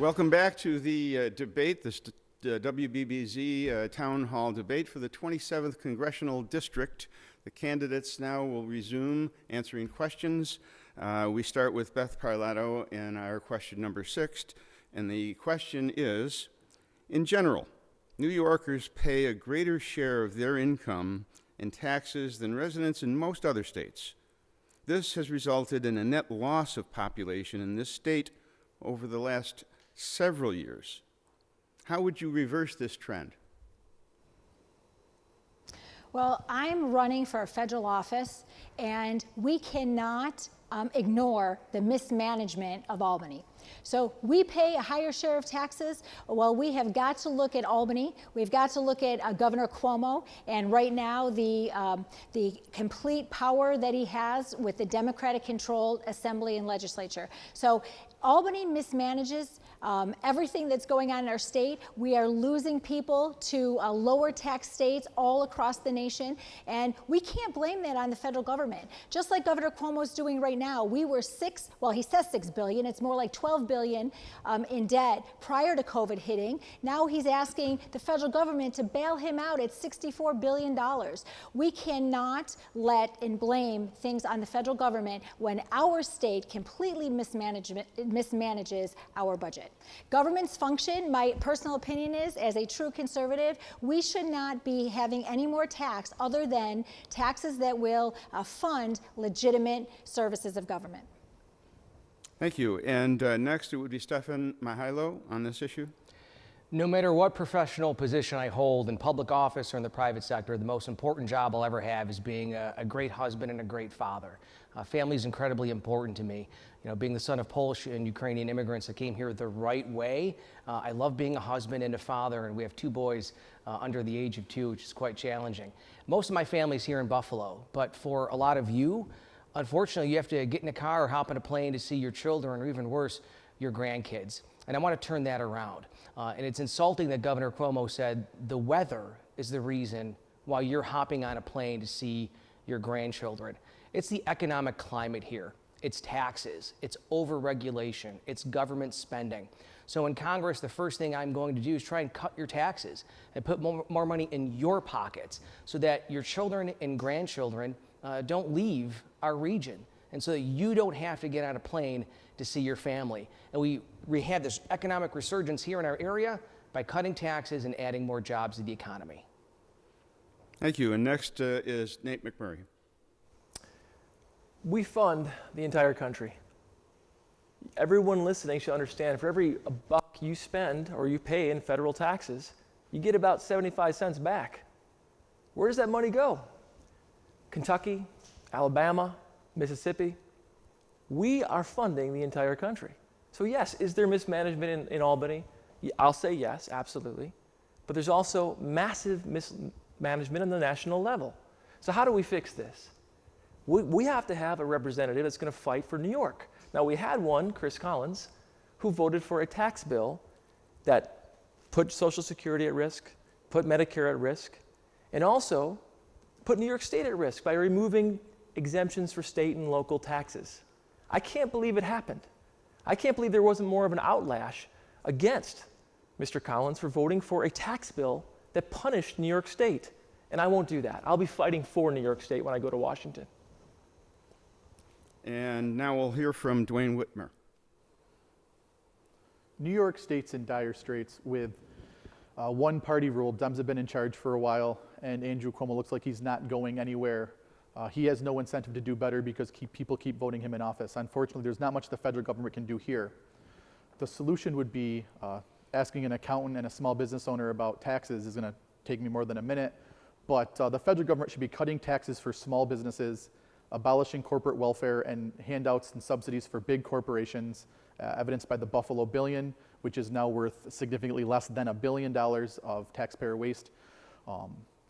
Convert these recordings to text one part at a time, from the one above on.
Welcome back to the debate, the WBBZ Town Hall debate for the 27th Congressional District. The candidates now will resume answering questions. We start with Beth Parlato in our question number 6, and the question is, in general, New Yorkers pay a greater share of their income in taxes than residents in most other states. This has resulted in a net loss of population in this state over the last several years. How would you reverse this trend? Well, I'm running for a federal office, and we cannot ignore the mismanagement of Albany. So we pay a higher share of taxes. Well, we have got to look at Albany. We've got to look at Governor Cuomo, and right now the complete power that he has with the Democratic-controlled Assembly and Legislature. So Albany mismanages everything that's going on in our state. We are losing people to lower tax states all across the nation, and we can't blame that on the federal government. Just like Governor Cuomo's doing right now, we were he says $6 billion, it's more like $12 billion in debt prior to COVID hitting. Now he's asking the federal government to bail him out at $64 billion. We cannot let and blame things on the federal government when our state completely mismanages our budget. Government's function, my personal opinion is, as a true conservative, we should not be having any more tax other than taxes that will fund legitimate services of government. Thank you. And next it would be Stefan Mihailo on this issue. No matter what professional position I hold in public office or in the private sector, the most important job I'll ever have is being a great husband and a great father. Family is incredibly important to me. You know, being the son of Polish and Ukrainian immigrants that came here the right way, I love being a husband and a father, and we have 2 boys under the age of 2, which is quite challenging. Most of my family's here in Buffalo, but for a lot of you, unfortunately, you have to get in a car or hop on a plane to see your children, or even worse, your grandkids. And I want to turn that around. And it's insulting that Governor Cuomo said the weather is the reason why you're hopping on a plane to see your grandchildren. It's the economic climate here. It's taxes, it's overregulation, it's government spending. So in Congress, the first thing I'm going to do is try and cut your taxes and put more money in your pockets so that your children and grandchildren don't leave our region, and so that you don't have to get on a plane to see your family. And we had this economic resurgence here in our area by cutting taxes and adding more jobs to the economy. Thank you. And next is Nate Mcmurray. We fund the entire country. Everyone listening should understand, for every buck you spend or you pay in federal taxes, you get about 75 cents back. Where does that money go? Kentucky, Alabama, Mississippi. We are funding the entire country. So yes, is there mismanagement in Albany? I'll say yes, absolutely. But there's also massive mismanagement on the national level. So how do we fix this? We have to have a representative that's going to fight for New York. Now, we had one, Chris Collins, who voted for a tax bill that put Social Security at risk, put Medicare at risk, and also put New York State at risk by removing exemptions for state and local taxes. I can't believe it happened. I can't believe there wasn't more of an outlash against Mr. Collins for voting for a tax bill that punished New York State. And I won't do that. I'll be fighting for New York State when I go to Washington. And now we'll hear from Dwayne Whitmer. New York State's in dire straits with one-party rule. Dems have been in charge for a while, and Andrew Cuomo looks like he's not going anywhere. He has no incentive to do better because people keep voting him in office. Unfortunately, there's not much the federal government can do here. The solution would be asking an accountant and a small business owner about taxes is going to take me more than a minute, but the federal government should be cutting taxes for small businesses, abolishing corporate welfare and handouts and subsidies for big corporations, evidenced by the Buffalo Billion, which is now worth significantly less than $1 billion of taxpayer waste.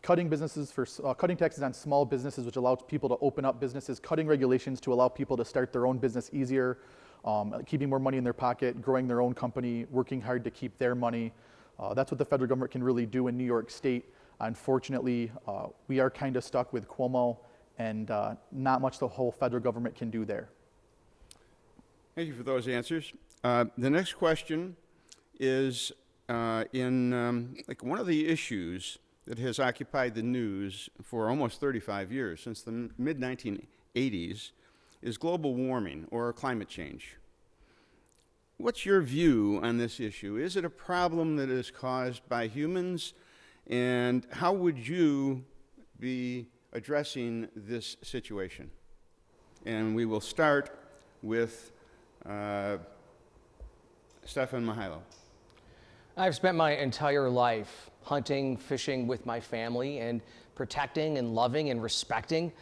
Cutting taxes on small businesses, which allows people to open up businesses, cutting regulations to allow people to start their own business easier, keeping more money in their pocket, growing their own company, working hard to keep their money. That's what the federal government can really do in New York State. Unfortunately, we are kind of stuck with Cuomo, and not much the whole federal government can do there. Thank you for those answers. The next question is like one of the issues that has occupied the news for almost 35 years, since the mid-1980s, is global warming or climate change. What's your view on this issue? Is it a problem that is caused by humans? And how would you be addressing this situation? And we will start with Stefan Mihailo. I've spent my entire life hunting, fishing with my family, and protecting and loving and respecting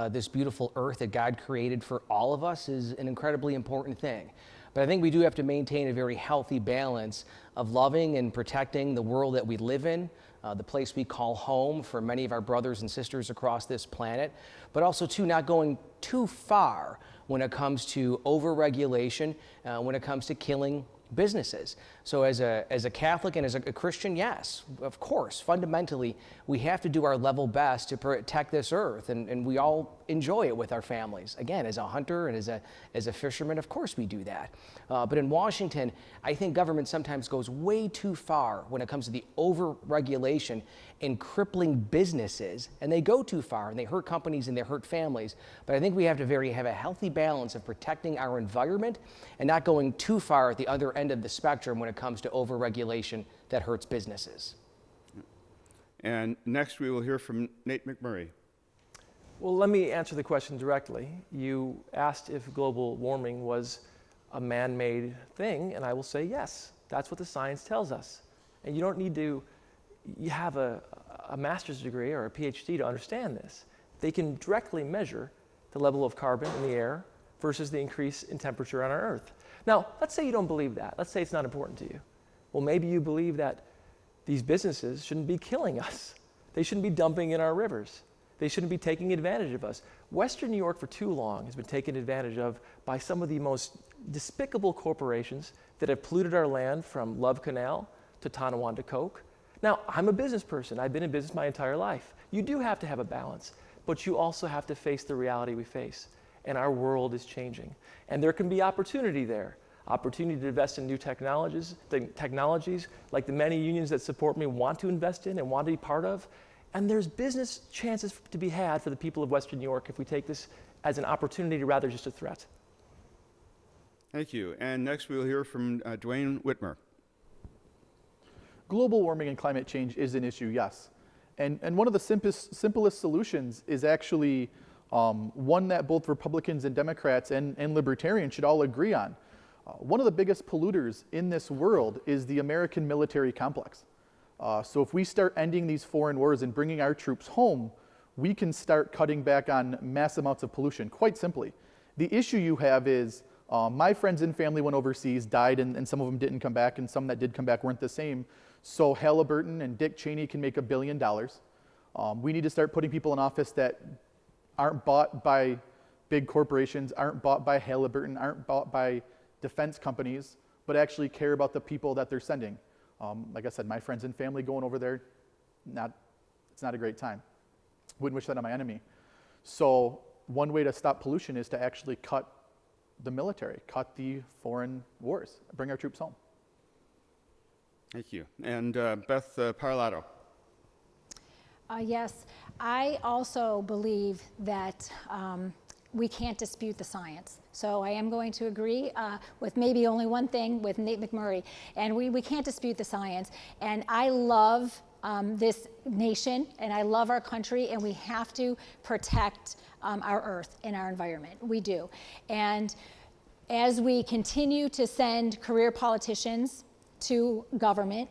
this beautiful earth that God created for all of us is an incredibly important thing. But I think we do have to maintain a very healthy balance of loving and protecting the world that we live in, the place we call home for many of our brothers and sisters across this planet, but also too not going too far when it comes to overregulation, when it comes to killing businesses. So as a Catholic and as a Christian, yes, of course, fundamentally, we have to do our level best to protect this earth, and we all enjoy it with our families. Again, as a hunter and as a fisherman, of course we do that. But in Washington, I think government sometimes goes way too far when it comes to the overregulation and crippling businesses, and they go too far, and they hurt companies and they hurt families. But I think we have to have a healthy balance of protecting our environment and not going too far at the other end of the spectrum when it comes to overregulation that hurts businesses. And next we will hear from Nate Mcmurray. Well, let me answer the question directly. You asked if global warming was a man-made thing, and I will say yes. That's what the science tells us. And you don't need to have a master's degree or a PhD to understand this. They can directly measure the level of carbon in the air versus the increase in temperature on our Earth. Now, let's say you don't believe that. Let's say it's not important to you. Well, maybe you believe that these businesses shouldn't be killing us. They shouldn't be dumping in our rivers. They shouldn't be taking advantage of us. Western New York for too long has been taken advantage of by some of the most despicable corporations that have polluted our land, from Love Canal to Tonawanda Coke. Now, I'm a business person. I've been in business my entire life. You do have to have a balance, but you also have to face the reality we face. And our world is changing. And there can be opportunity there. Opportunity to invest in new technologies like the many unions that support me want to invest in and want to be part of. And there's business chances to be had for the people of Western New York if we take this as an opportunity rather just a threat. Thank you. And next we will hear from Dwayne Whitmer. Global warming and climate change is an issue, yes. And one of the simplest solutions is actually one that both Republicans and Democrats and libertarians should all agree on. One of the biggest polluters in this world is the American military complex. So if we start ending these foreign wars and bringing our troops home, we can start cutting back on mass amounts of pollution, quite simply. The issue you have is my friends and family went overseas, died, and some of them didn't come back, and some that did come back weren't the same. So Halliburton and Dick Cheney can make $1 billion. We need to start putting people in office that aren't bought by big corporations, aren't bought by Halliburton, aren't bought by defense companies, but actually care about the people that they're sending. Like I said, my friends and family going over there, it's not a great time. Wouldn't wish that on my enemy. So one way to stop pollution is to actually cut the military, cut the foreign wars, bring our troops home. Thank you. And Beth Parlato. Yes, I also believe that we can't dispute the science. So I am going to agree with maybe only one thing with Nate Mcmurray, and we can't dispute the science. And I love this nation, and I love our country, and we have to protect our earth and our environment. We do. And as we continue to send career politicians to government,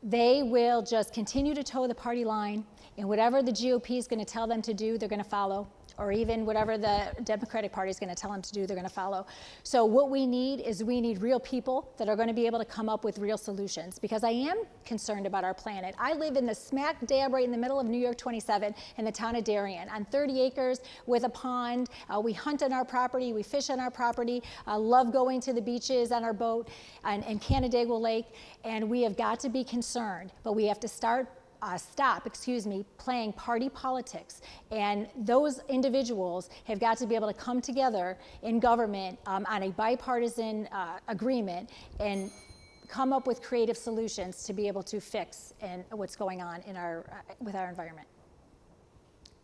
they will just continue to toe the party line, and whatever the GOP is going to tell them to do, they're going to follow, or even whatever the Democratic Party is going to tell them to do, they're going to follow. So what we need is real people that are going to be able to come up with real solutions, because I am concerned about our planet. I live in the smack dab right in the middle of New York 27 in the town of Darien on 30 acres with a pond. We hunt on our property, we fish on our property, love going to the beaches on our boat and Canandaigua Lake, and we have got to be concerned, but we have to stop playing party politics. And those individuals have got to be able to come together in government on a bipartisan agreement and come up with creative solutions to be able to fix what's going on in with our environment.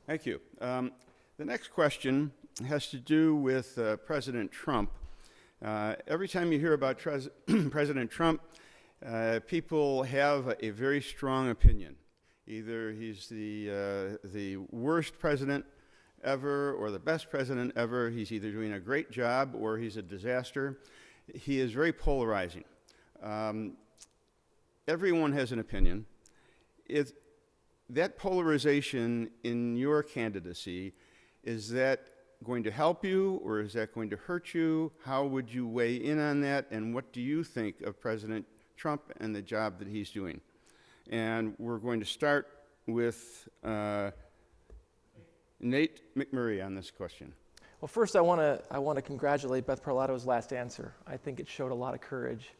Thank you. The next question has to do with President Trump. Every time you hear about President Trump, people have a very strong opinion. Either he's the worst president ever or the best president ever. He's either doing a great job or he's a disaster. He is very polarizing. Everyone has an opinion. That polarization in your candidacy, is that going to help you or is that going to hurt you? How would you weigh in on that? And what do you think of President Trump and the job that he's doing? And we're going to start with Nate McMurray on this question. Well, first I want to congratulate Beth Parlato's last answer. I think it showed a lot of courage.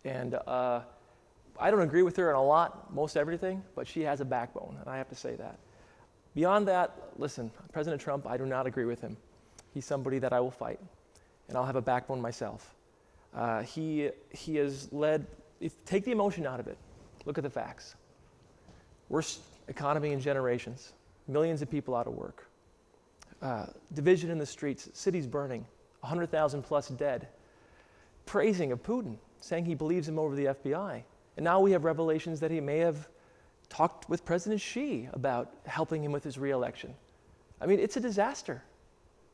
And I don't agree with her on most everything, but she has a backbone, and I have to say that. Beyond that, listen, President Trump, I do not agree with him. He's somebody that I will fight, and I'll have a backbone myself. He has led, take the emotion out of it, look at the facts. Worst economy in generations, millions of people out of work, division in the streets, cities burning, 100,000 plus dead, praising of Putin, saying he believes him over the FBI. And now we have revelations that he may have talked with President Xi about helping him with his reelection. I mean, it's a disaster.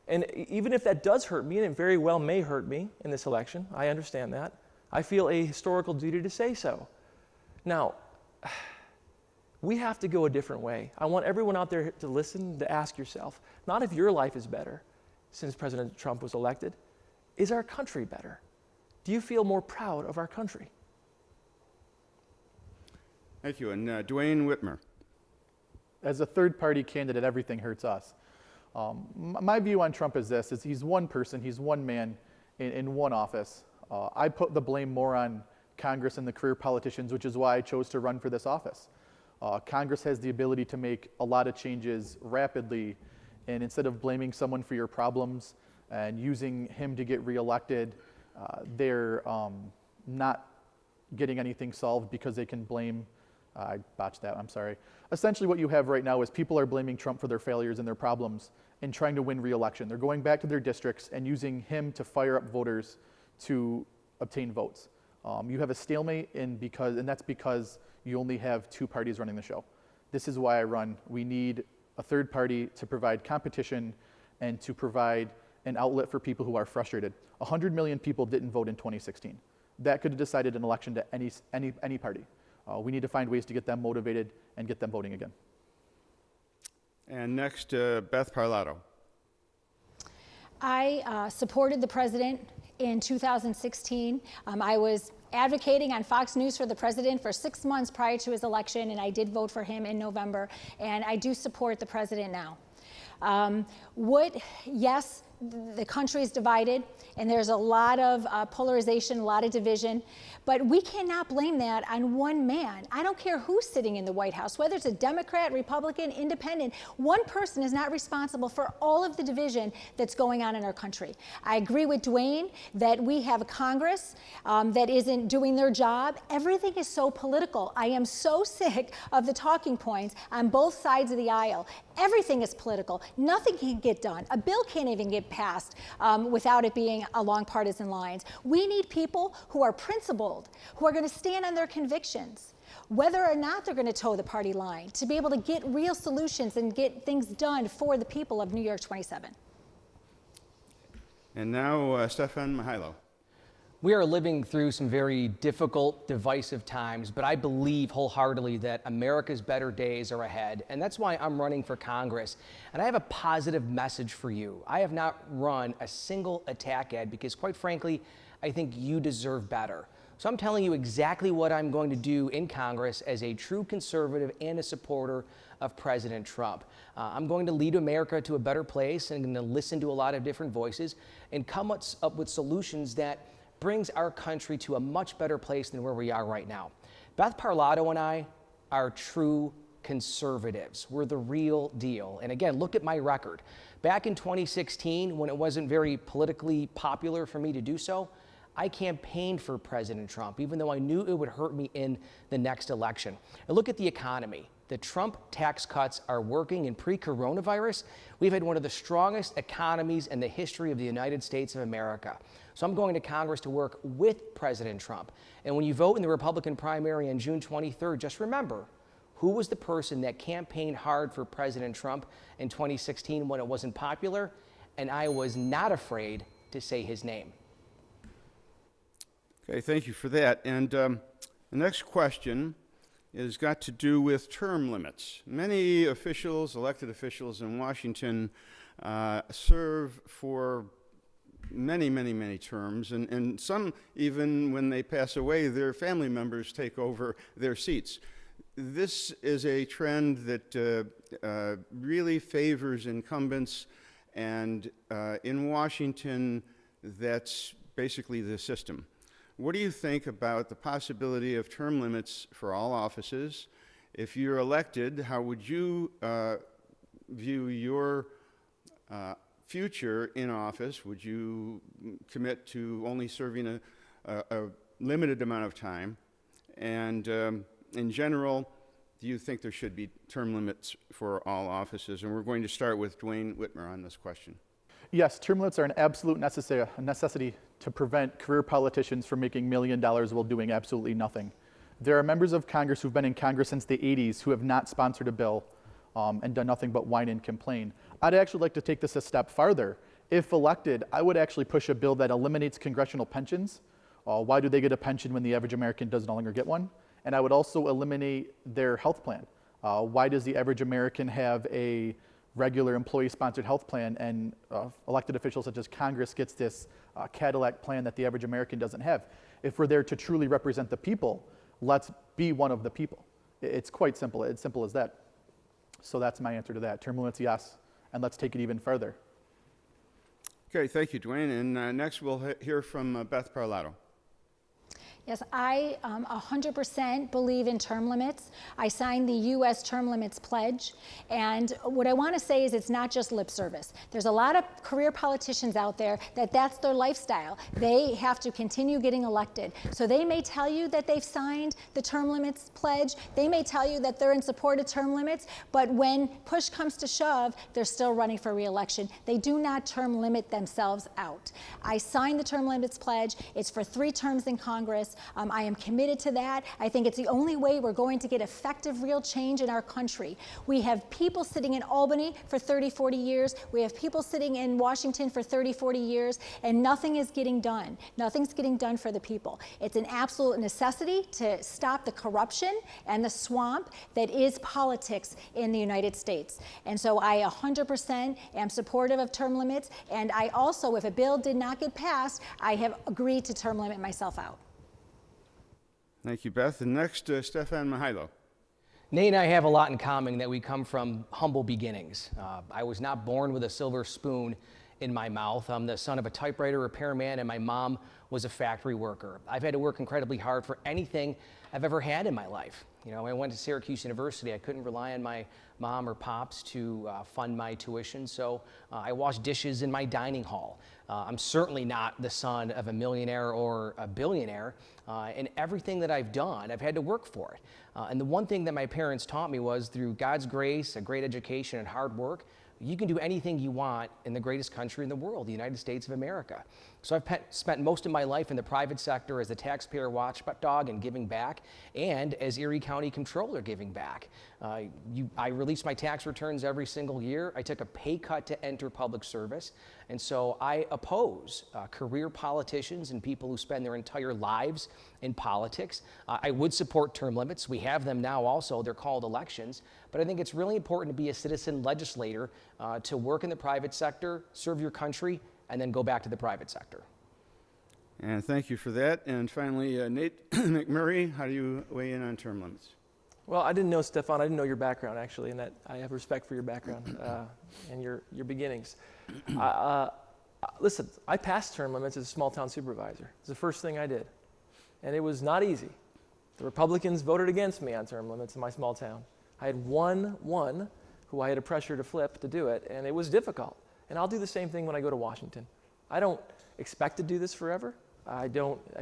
And even if that does hurt me, and it very well may hurt me in this election, I understand that, I feel a historical duty to say so. Now, we have to go a different way. I want everyone out there to listen, to ask yourself, not if your life is better since President Trump was elected, is our country better? Do you feel more proud of our country? Thank you. And Dwayne Whitmer. As a third-party candidate, everything hurts us. My view on Trump is this, is he's one person, he's one man in one office. I put the blame more on Congress and the career politicians, which is why I chose to run for this office. Congress has the ability to make a lot of changes rapidly, and instead of blaming someone for your problems and using him to get reelected, they're not getting anything solved because they can blame, I botched that, I'm sorry. Essentially what you have right now is people are blaming Trump for their failures and their problems and trying to win re-election. They're going back to their districts and using him to fire up voters to obtain votes. You have a stalemate and that's because you only have two parties running the show. This is why I run. We need a third party to provide competition and to provide an outlet for people who are frustrated. 100 million people didn't vote in 2016. That could have decided an election to any party. We need to find ways to get them motivated and get them voting again. And next, Beth Parlato. I supported the president in 2016. I was advocating on Fox News for the president for 6 months prior to his election, and I did vote for him in November, and I do support the president now. Yes, the country is divided, and there's a lot of polarization, a lot of division, but we cannot blame that on one man. I don't care who's sitting in the White House, whether it's a Democrat, Republican, Independent, one person is not responsible for all of the division that's going on in our country. I agree with Dwayne that we have a Congress that isn't doing their job. Everything is so political. I am so sick of the talking points on both sides of the aisle. Everything is political. Nothing can get done. A bill can't even get passed without it being along partisan lines. We need people who are principled, who are going to stand on their convictions, whether or not they're going to toe the party line, to be able to get real solutions and get things done for the people of New York 27. And now, Stefan Mihailo. We are living through some very difficult, divisive times, but I believe wholeheartedly that America's better days are ahead, and that's why I'm running for Congress. And I have a positive message for you. I have not run a single attack ad because, quite frankly, I think you deserve better. So I'm telling you exactly what I'm going to do in Congress as a true conservative and a supporter of President Trump. I'm going to lead America to a better place, and I'm going to listen to a lot of different voices and come up with solutions that brings our country to a much better place than where we are right now. Beth Parlato and I are true conservatives. We're the real deal. And again, look at my record. Back in 2016, when it wasn't very politically popular for me to do so, I campaigned for President Trump, even though I knew it would hurt me in the next election. And look at the economy. The Trump tax cuts are working. In pre-coronavirus, we've had one of the strongest economies in the history of the United States of America. So I'm going to Congress to work with President Trump. And when you vote in the Republican primary on June 23rd, just remember, who was the person that campaigned hard for President Trump in 2016 when it wasn't popular? And I was not afraid to say his name. Okay, thank you for that. And the next question has got to do with term limits. Many officials, elected officials in Washington, serve for many terms, and some, even when they pass away, their family members take over their seats. This is a trend that really favors incumbents, and in Washington, that's basically the system. What do you think about the possibility of term limits for all offices? If you're elected, how would you view your future in office? Would you commit to only serving a limited amount of time? And in general, do you think there should be term limits for all offices? And we're going to start with Dwayne Whitmer on this question. Yes, term limits are an absolute necessity to prevent career politicians from making $1 million while doing absolutely nothing. There are members of Congress who've been in Congress since the 80s who have not sponsored a bill and done nothing but whine and complain. I'd actually like to take this a step farther. If elected, I would actually push a bill that eliminates congressional pensions. Why do they get a pension when the average American does no longer get one? And I would also eliminate their health plan. Why does the average American have a regular employee-sponsored health plan, and elected officials such as Congress gets this Cadillac plan that the average American doesn't have? If we're there to truly represent the people, let's be one of the people. It's quite simple. It's simple as that. So that's my answer to that. Term limits, yes, and let's take it even further. Okay, thank you, Dwayne. And next we'll hear from Beth Parlato. Yes, I 100% believe in term limits. I signed the U.S. Term Limits Pledge, and what I want to say is it's not just lip service. There's a lot of career politicians out there that's their lifestyle. They have to continue getting elected. So they may tell you that they've signed the Term Limits Pledge. They may tell you that they're in support of term limits, but when push comes to shove, they're still running for re-election. They do not term limit themselves out. I signed the Term Limits Pledge. It's for 3 terms in Congress. I am committed to that. I think it's the only way we're going to get effective, real change in our country. We have people sitting in Albany for 30, 40 years. We have people sitting in Washington for 30, 40 years, and nothing is getting done. Nothing's getting done for the people. It's an absolute necessity to stop the corruption and the swamp that is politics in the United States. And so I 100% am supportive of term limits, and I also, if a bill did not get passed, I have agreed to term limit myself out. Thank you, Beth. And next, Stefan Mihailo. Nate and I have a lot in common, that we come from humble beginnings. I was not born with a silver spoon in my mouth. I'm the son of a typewriter repairman, and my mom was a factory worker. I've had to work incredibly hard for anything I've ever had in my life. You know, I went to Syracuse University. I couldn't rely on my mom or pops to fund my tuition, so I washed dishes in my dining hall. I'm certainly not the son of a millionaire or a billionaire. And everything that I've done, I've had to work for it. And the one thing that my parents taught me was, through God's grace, a great education, and hard work, you can do anything you want in the greatest country in the world, the United States of America. So I've spent most of my life in the private sector as a taxpayer watchdog and giving back, and as Erie County Controller giving back. I release my tax returns every single year. I took a pay cut to enter public service, and so I oppose career politicians and people who spend their entire lives in politics. I would support term limits. We have them now also. They're called elections. But I think it's really important to be a citizen legislator, to work in the private sector, serve your country, and then go back to the private sector. And thank you for that. And finally, Nate Mcmurray, how do you weigh in on term limits? Well, I didn't know, Stefan, I didn't know your background, actually, and that I have respect for your background and your beginnings. Listen, I passed term limits as a small-town supervisor. It's the first thing I did, and it was not easy. The Republicans voted against me on term limits in my small town. I had one who I had to pressure to flip to do it, and it was difficult. And I'll do the same thing when I go to Washington. I don't expect to do this forever. I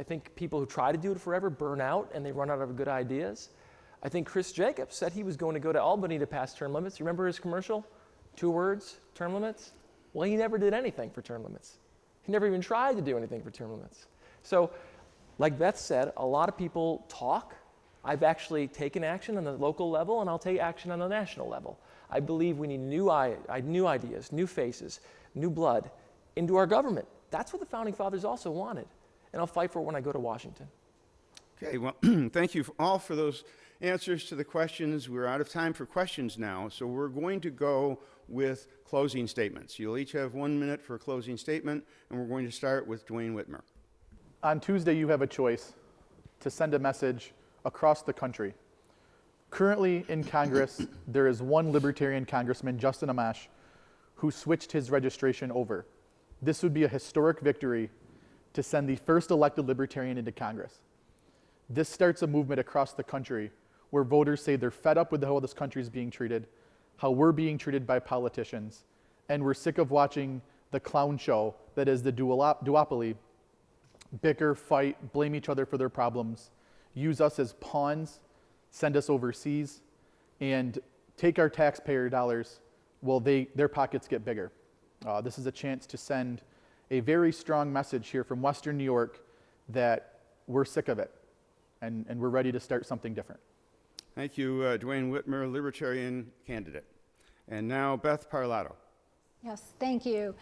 think people who try to do it forever burn out and they run out of good ideas. I think Chris Jacobs said he was going to go to Albany to pass term limits. You remember his commercial? 2 words, term limits? Well, he never did anything for term limits. He never even tried to do anything for term limits. So, like Beth said, a lot of people talk. I've actually taken action on the local level, and I'll take action on the national level. I believe we need new ideas, new faces, new blood into our government. That's what the Founding Fathers also wanted, and I'll fight for it when I go to Washington. Okay, well, thank you all for those answers to the questions. We're out of time for questions now, so we're going to go with closing statements. You'll each have 1 minute for a closing statement, and we're going to start with Dwayne Whitmer. On Tuesday, you have a choice to send a message across the country. Currently in Congress, there is one Libertarian Congressman, Justin Amash, who switched his registration over. This would be a historic victory to send the first elected Libertarian into Congress. This starts a movement across the country where voters say they're fed up with how this country is being treated, how we're being treated by politicians, and we're sick of watching the clown show that is the duopoly bicker, fight, blame each other for their problems, use us as pawns, send us overseas, and take our taxpayer dollars while their pockets get bigger. This is a chance to send a very strong message here from Western New York that we're sick of it, and we're ready to start something different. Thank you, Dwayne Whitmer, Libertarian candidate. And now Beth Parlato. Yes, thank you.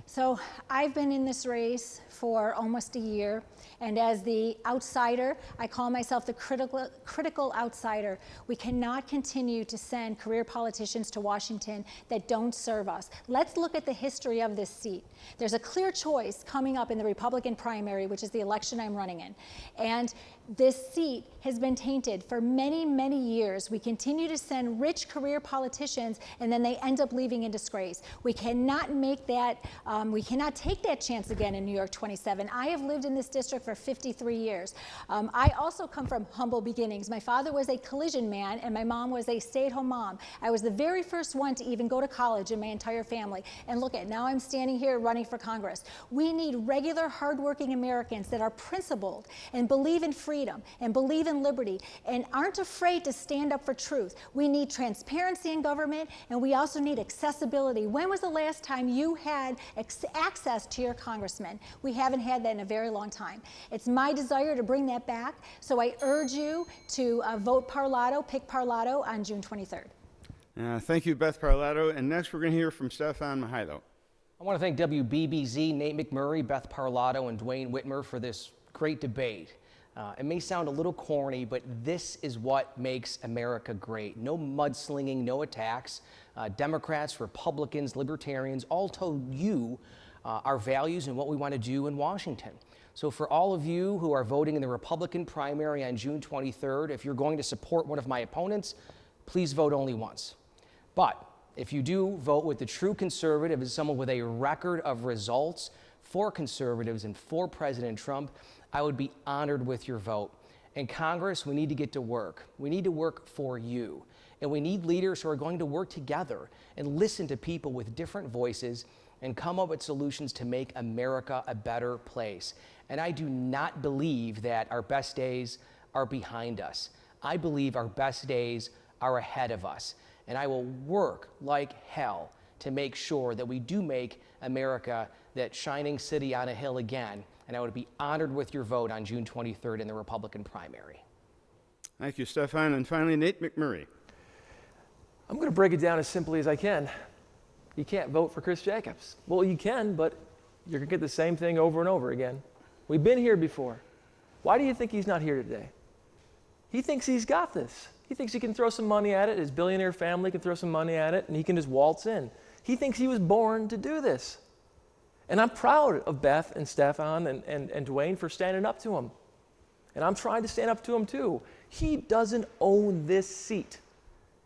So I've been in this race for almost a year, and as the outsider, I call myself the critical outsider. We cannot continue to send career politicians to Washington that don't serve us. Let's look at the history of this seat. There's a clear choice coming up in the Republican primary, which is the election I'm running in. And this seat has been tainted for many, many years. We continue to send rich career politicians, and then they end up leaving in disgrace. We cannot make that, we cannot take that chance again in New York 27. I have lived in this district for 53 years. I also come from humble beginnings. My father was a collision man, and my mom was a stay-at-home mom. I was the very first one to even go to college in my entire family. And look at, now I'm standing here running for Congress. We need regular, hardworking Americans that are principled and believe in freedom and believe in liberty and aren't afraid to stand up for truth. We need transparency in government, and we also need accessibility. When was the last time you had access to your congressman? We haven't had that in a very long time. It's my desire to bring that back, so I urge you to vote Parlato, pick Parlato on June 23rd. Thank you, Beth Parlato. And next we're going to hear from Stefan Mihailo. I want to thank WBBZ, Nate McMurray, Beth Parlato, and Dwayne Whitmer for this great debate. It may sound a little corny, but this is what makes America great. No mudslinging, no attacks. Democrats, Republicans, Libertarians all told you our values and what we want to do in Washington. So for all of you who are voting in the Republican primary on June 23rd, if you're going to support one of my opponents, please vote only once. But if you do vote with the true conservative as someone with a record of results for conservatives and for President Trump, I would be honored with your vote. In Congress, we need to get to work. We need to work for you. And we need leaders who are going to work together and listen to people with different voices and come up with solutions to make America a better place. And I do not believe that our best days are behind us. I believe our best days are ahead of us. And I will work like hell to make sure that we do make America that shining city on a hill again. And I would be honored with your vote on June 23rd in the Republican primary. Thank you, Stefan. And finally, Nate McMurray. I'm going to break it down as simply as I can. You can't vote for Chris Jacobs. Well, you can, but you're going to get the same thing over and over again. We've been here before. Why do you think he's not here today? He thinks he's got this. He thinks he can throw some money at it. His billionaire family can throw some money at it, and he can just waltz in. He thinks he was born to do this. And I'm proud of Beth and Stefan and Dwayne for standing up to him. And I'm trying to stand up to him too. He doesn't own this seat.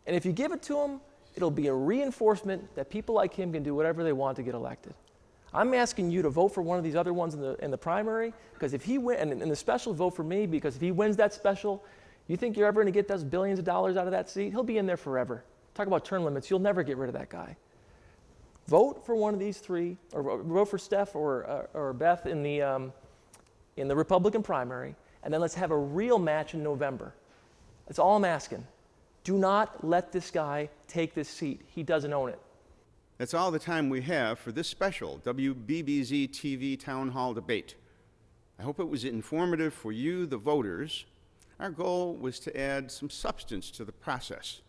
And if you give it to him, it'll be a reinforcement that people like him can do whatever they want to get elected. I'm asking you to vote for one of these other ones in the primary, because if he wins, and in the special, vote for me, because if he wins that special, you think you're ever going to get those billions of dollars out of that seat? He'll be in there forever. Talk about term limits. You'll never get rid of that guy. Vote for one of these three, or vote for Steph or Beth in the in the Republican primary, and then let's have a real match in November. That's all I'm asking. Do not let this guy take this seat. He doesn't own it. That's all the time we have for this special WBBZ-TV Town Hall debate. I hope it was informative for you, the voters. Our goal was to add some substance to the process.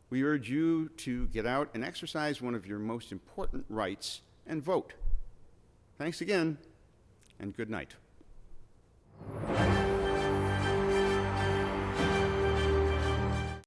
We urge you to get out and exercise one of your most important rights and vote. Thanks again, and good night.